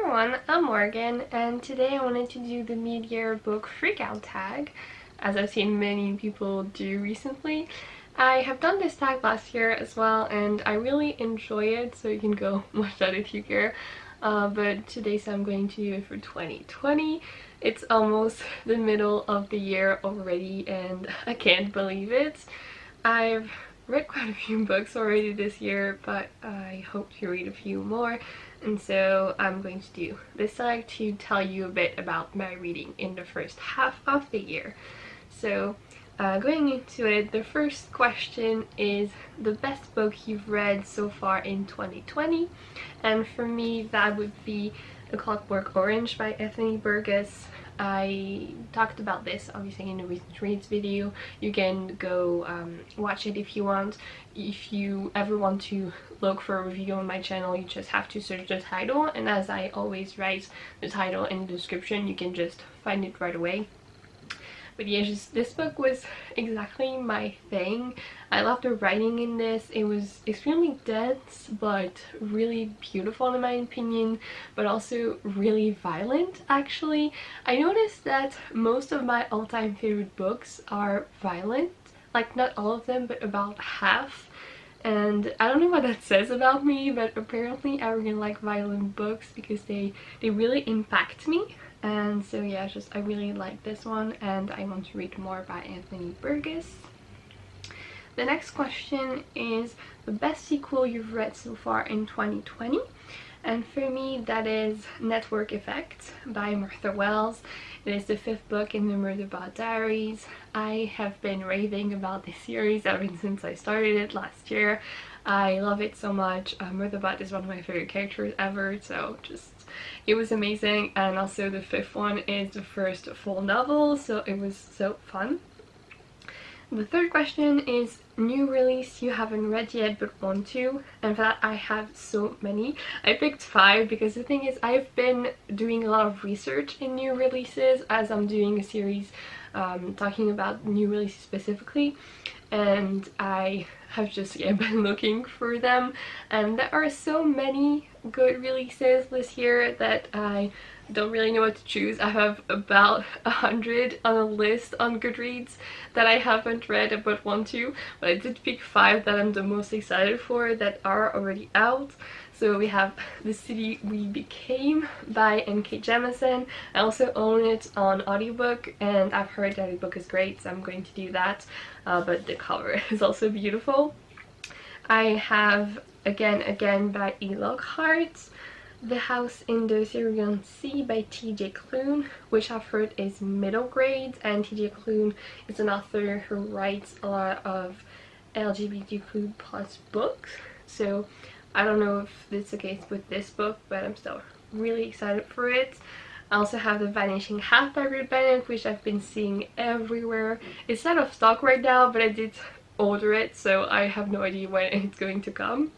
everyone, I'm Morgan, and today I wanted to do the Mid-Year Book Freakout Tag, as I've seen many people do recently. I have done this tag last year as well, and I really enjoy it, so you can go watch that if you care. But today, so I'm going to do it for 2020. It's almost the middle of the year already, and I can't believe it. I've read quite a few books already this year, but I hope to read a few more, and so I'm going to do this tag to tell you a bit about my reading in the first half of the year. So going into it, the first question is the best book you've read so far in 2020, and for me that would be A Clockwork Orange by Anthony Burgess. I talked about this obviously in the recent reads video. You can go watch it if you want. If you ever want to look for a review on my channel, you just have to search the title, and as I always write the title in the description, you can just find it right away. But yeah, this book was exactly my thing. I loved the writing in this. It was extremely dense but really beautiful in my opinion, but also really violent actually. I noticed that most of my all-time favorite books are violent. Like, not all of them, but about half. And I don't know what that says about me, but apparently I really like violent books because they really impact me. And so yeah, I really like this one, and I want to read more by Anthony Burgess. The next question is the best sequel you've read so far in 2020, and for me that is Network Effect by Martha Wells. It is the 5th book in the Murderbot Diaries. I have been raving about this series ever since I started it last year. I love it so much. Murderbot is one of my favorite characters ever, so it was amazing. And also the 5th one is the first full novel, so it was so fun. The third question is new release you haven't read yet but want to, and for that I have so many. I picked 5 because the thing is I've been doing a lot of research in new releases as I'm doing a series talking about new releases specifically, and I have just been looking for them, and there are so many good releases this year that I don't really know what to choose. I have about 100 on a list on Goodreads that I haven't read but want to, but I did pick 5 that I'm the most excited for that are already out. So we have The City We Became by N.K. Jemisin. I also own it on audiobook, and I've heard that the book is great, so I'm going to do that, but the cover is also beautiful. I have Again by Lockhart, The House in the Syrian Sea by T.J. Klune, which I've heard is middle grade, and T.J. Klune is an author who writes a lot of LGBTQ+ books, so I don't know if it's the case with this book, but I'm still really excited for it. I also have The Vanishing Half by Ruth Bennett, which I've been seeing everywhere. It's out of stock right now, but I did order it, so I have no idea when it's going to come.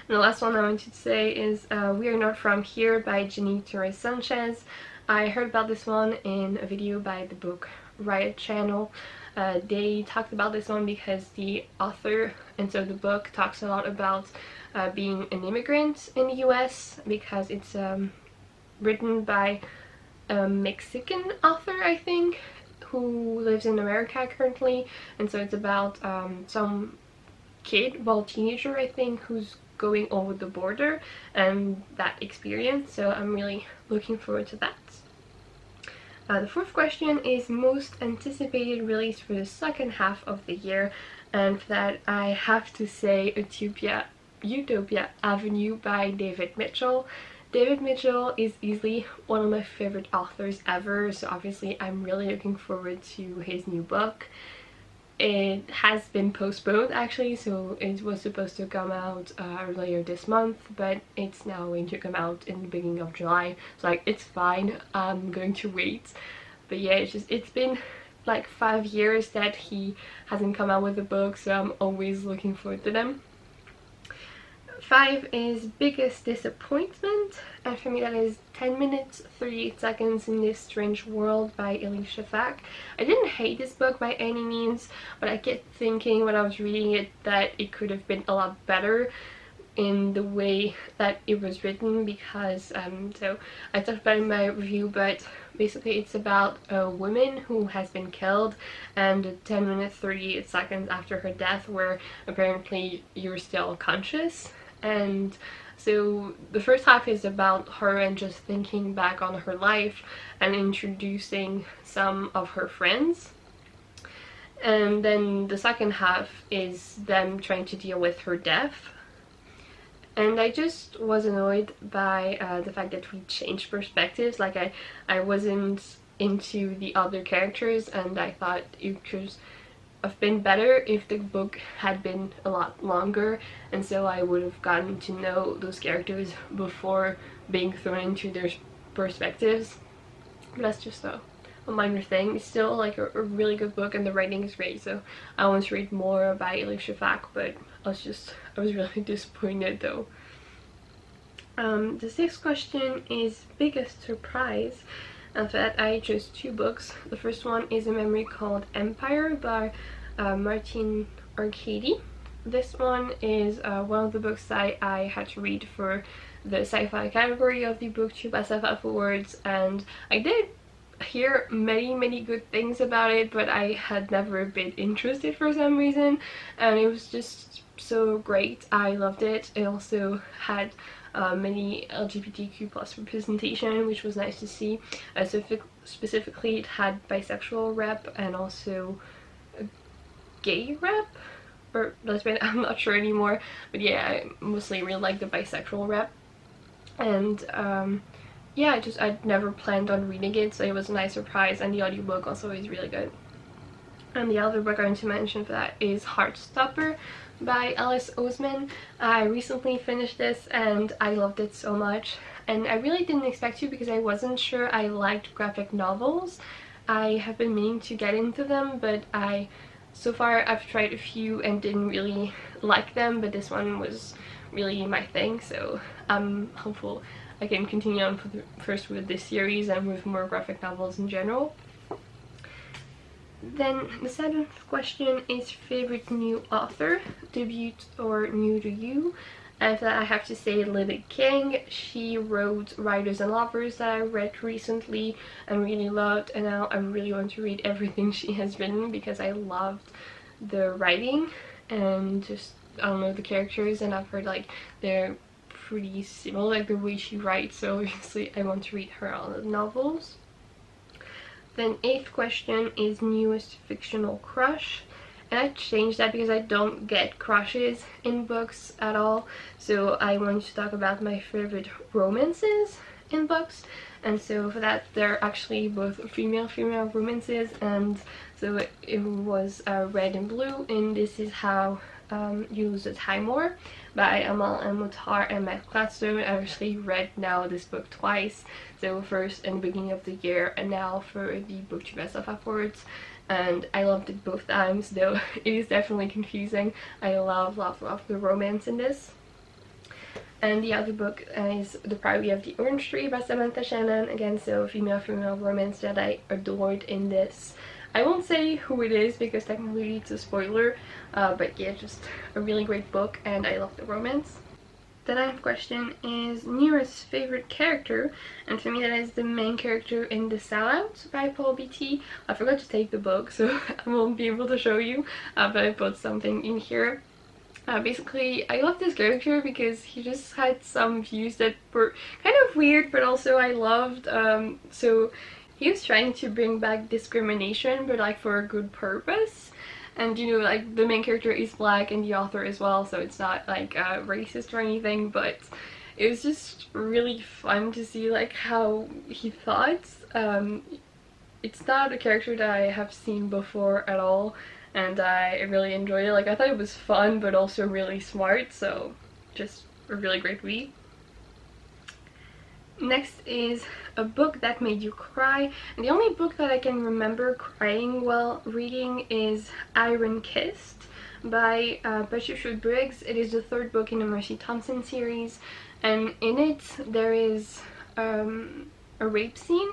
And the last one I wanted to say is We Are Not From Here by Jenny Torres Sanchez. I heard about this one in a video by the Book Riot channel. They talked about this one because the author, and so the book talks a lot about being an immigrant in the US, because it's written by a Mexican author, I think, who lives in America currently, and so it's about some kid, well, teenager I think, who's going over the border and that experience, so I'm really looking forward to that. The fourth question is most anticipated release for the second half of the year, and for that I have to say Utopia Avenue by David Mitchell. David Mitchell is easily one of my favorite authors ever, so obviously I'm really looking forward to his new book. It has been postponed actually, so it was supposed to come out earlier this month, but it's now going to come out in the beginning of July. So like, it's fine, I'm going to wait. But yeah, it's been like 5 years that he hasn't come out with a book, so I'm always looking forward to them. 5 is Biggest Disappointment, and for me that is 10 minutes 38 seconds in This Strange World by Elise Shafak. I didn't hate this book by any means, but I kept thinking when I was reading it that it could have been a lot better. in the way that it was written, because so I talked about it in my review, but basically it's about a woman who has been killed, and 10 minutes 38 seconds after her death where apparently you're still conscious. And so the first half is about her and just thinking back on her life and introducing some of her friends. And then the second half is them trying to deal with her death. And I just was annoyed by the fact that we changed perspectives. Like I wasn't into the other characters, and I thought it could have been better if the book had been a lot longer, and so I would have gotten to know those characters before being thrown into their perspectives. But that's just a minor thing. It's still like a really good book, and the writing is great, so I want to read more by Alicia Fack, but I was really disappointed though. The sixth question is biggest surprise, and for that I chose two books. The first one is A Memory Called Empire by Martin Arcady. This one is one of the books that I had to read for the sci-fi category of the BookTube SF Awards, and I did hear many good things about it, but I had never been interested for some reason, and it was just so great. I loved it. It also had many LGBTQ plus representation, which was nice to see. So specifically it had bisexual rep and also a gay rep or lesbian, I'm not sure anymore, but yeah, I mostly really like the bisexual rep. And yeah, I'd never planned on reading it, so it was a nice surprise, and the audiobook also is really good. And the other book I want to mention for that is Heartstopper by Alice Oseman. I recently finished this and I loved it so much, and I really didn't expect to because I wasn't sure I liked graphic novels. I have been meaning to get into them, but so far I've tried a few and didn't really like them, but this one was really my thing, so I'm hopeful I can continue on first with this series and with more graphic novels in general. Then the seventh question is favorite new author, debut or new to you. And for that I have to say Lily King. She wrote Writers and Lovers that I read recently and really loved, and now I really want to read everything she has written because I loved the writing and just, I don't know, the characters, and I've heard like they're pretty similar, like the way she writes, so obviously I want to read her other novels. Then eighth question is newest fictional crush, and I changed that because I don't get crushes in books at all, so I want to talk about my favorite romances in books. And so for that they're actually both female romances, and so it was Red and Blue in This Is How You Lose the Time More by Amal and Mutar and Matt Gladstone. I actually read now this book twice, so first in the beginning of the year and now for the BookTube SF Awards, and I loved it both times, though it is definitely confusing. I love the romance in this. And the other book is The Priory of the Orange Tree by Samantha Shannon. Again, so female romance that I adored in this. I won't say who it is because technically it's a spoiler, but yeah, just a really great book and I love the romance. The ninth question is nearest favorite character, and for me that is the main character in The Sellout by Paul Beatty. I forgot to take the book, so I won't be able to show you, but I put something in here. Basically, I love this character because he just had some views that were kind of weird, but also I loved. So he was trying to bring back discrimination, but like for a good purpose. And you know, like the main character is black and the author as well, so it's not like racist or anything, but it was just really fun to see like how he thought. It's not a character that I have seen before at all, and I really enjoyed it. Like I thought it was fun but also really smart, so just a really great read. Next is a book that made you cry, and the only book that I can remember crying while reading is Iron Kissed by Patricia Briggs. It is the third book in the Mercy Thompson series, and in it there is a rape scene,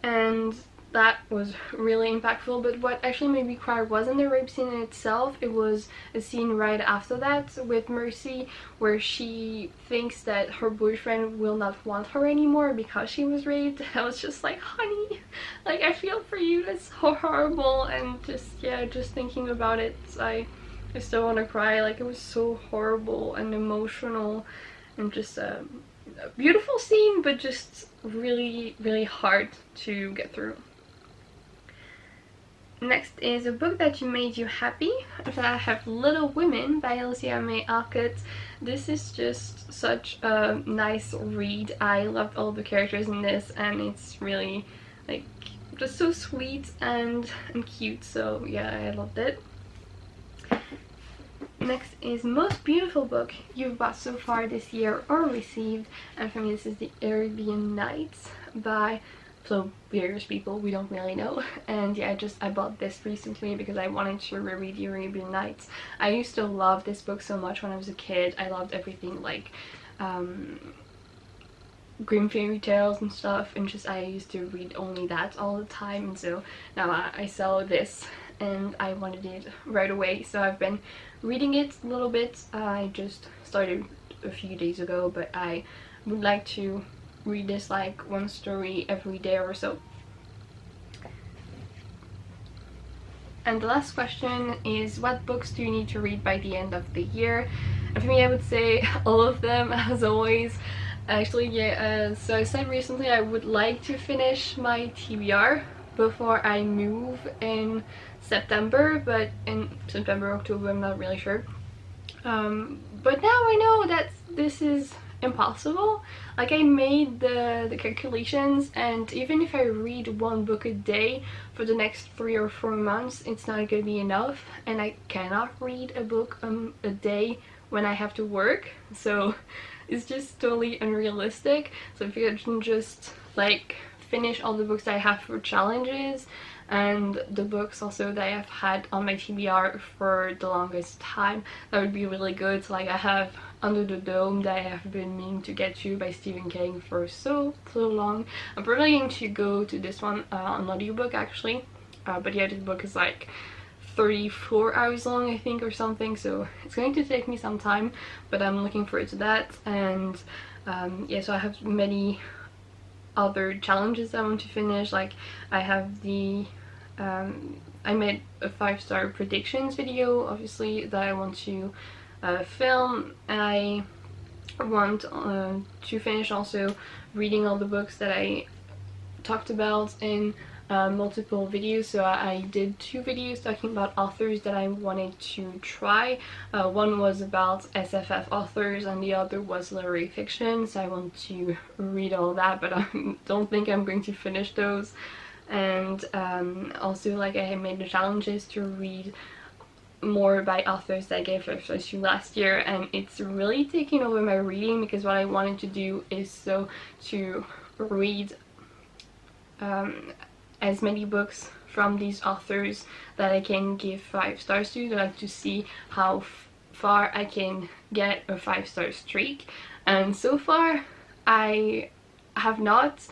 and that was really impactful. But what actually made me cry wasn't the rape scene in itself, it was a scene right after that with Mercy, where she thinks that her boyfriend will not want her anymore because she was raped. I was just like, honey, like, I feel for you, that's so horrible. And just, yeah, just thinking about it, I still want to cry. Like, it was so horrible and emotional, and just a beautiful scene, but just really, really hard to get through. Next is a book that made you happy. I have Little Women by Alicia May Alcott. This is just such a nice read. I loved all the characters in this, and it's really, like, just so sweet and cute. So yeah, I loved it. Next is Most Beautiful Book You've Bought So Far This Year or Received, and for me this is The Arabian Nights by various people, we don't really know. And yeah, I bought this recently because I wanted to reread The Arabian Nights. I used to love this book so much when I was a kid. I loved everything like Grimm fairy tales and stuff, and just I used to read only that all the time. And so now I saw this and I wanted it right away, so I've been reading it a little bit. I just started a few days ago, but I would like to read this like one story every day or so. And the last question is, what books do you need to read by the end of the year? And for me, I would say all of them, as always. Actually, yeah, so I said recently I would like to finish my TBR before I move in September, but in September, October, I'm not really sure. But now I know that this is impossible. Like, I made the calculations, and even if I read one book a day for the next 3 or 4 months, it's not gonna be enough, and I cannot read a book a day when I have to work, so it's just totally unrealistic. So if you can just like finish all the books I have for challenges, and the books also that I have had on my TBR for the longest time, that would be really good. So like, I have Under the Dome that I have been meaning to get to by Stephen King for so long. I'm probably going to go to this one on audiobook actually, but yeah, this book is like 34 hours long, I think, or something, so it's going to take me some time, but I'm looking forward to that. And yeah, so I have many other challenges I want to finish. Like, I have the I made a 5-star predictions video, obviously, that I want to film. I want to finish also reading all the books that I talked about in multiple videos. So I did 2 videos talking about authors that I wanted to try. One was about SFF authors and the other was literary fiction, so I want to read all that, but I don't think I'm going to finish those. And also, like, I made the challenges to read more by authors that I gave first to last year, and it's really taking over my reading, because what I wanted to do is to read as many books from these authors that I can give 5 stars to. I like to see how far I can get a 5-star streak, and so far I have not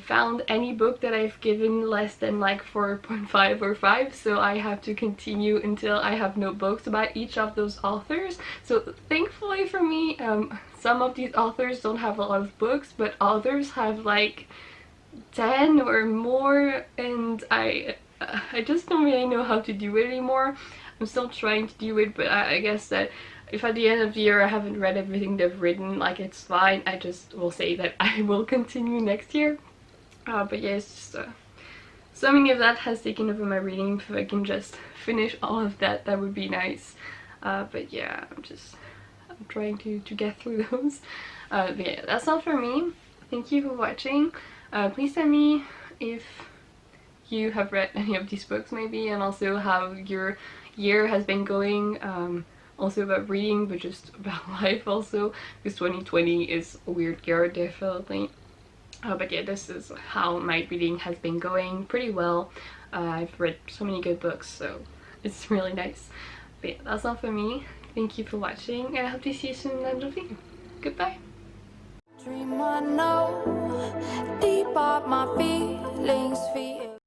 found any book that I've given less than like 4.5 or 5, so I have to continue until I have no books about each of those authors. So thankfully for me, some of these authors don't have a lot of books, but others have like 10 or more, and I just don't really know how to do it anymore. I'm still trying to do it, but I guess that if at the end of the year I haven't read everything they've written, like, it's fine. I just will say that I will continue next year. But yeah, it's just so many of that has taken over my reading. If I can just finish all of that, that would be nice. But yeah, I'm trying to get through those. But yeah, that's all for me. Thank you for watching. Please tell me if you have read any of these books maybe, and also how your year has been going. Also about reading, but just about life also, because 2020 is a weird year, definitely. But yeah, this is how my reading has been going, pretty well. I've read so many good books, so it's really nice. But yeah, that's all for me. Thank you for watching, and I hope to see you soon in another video. Goodbye! Dream I know, deep up my feelings.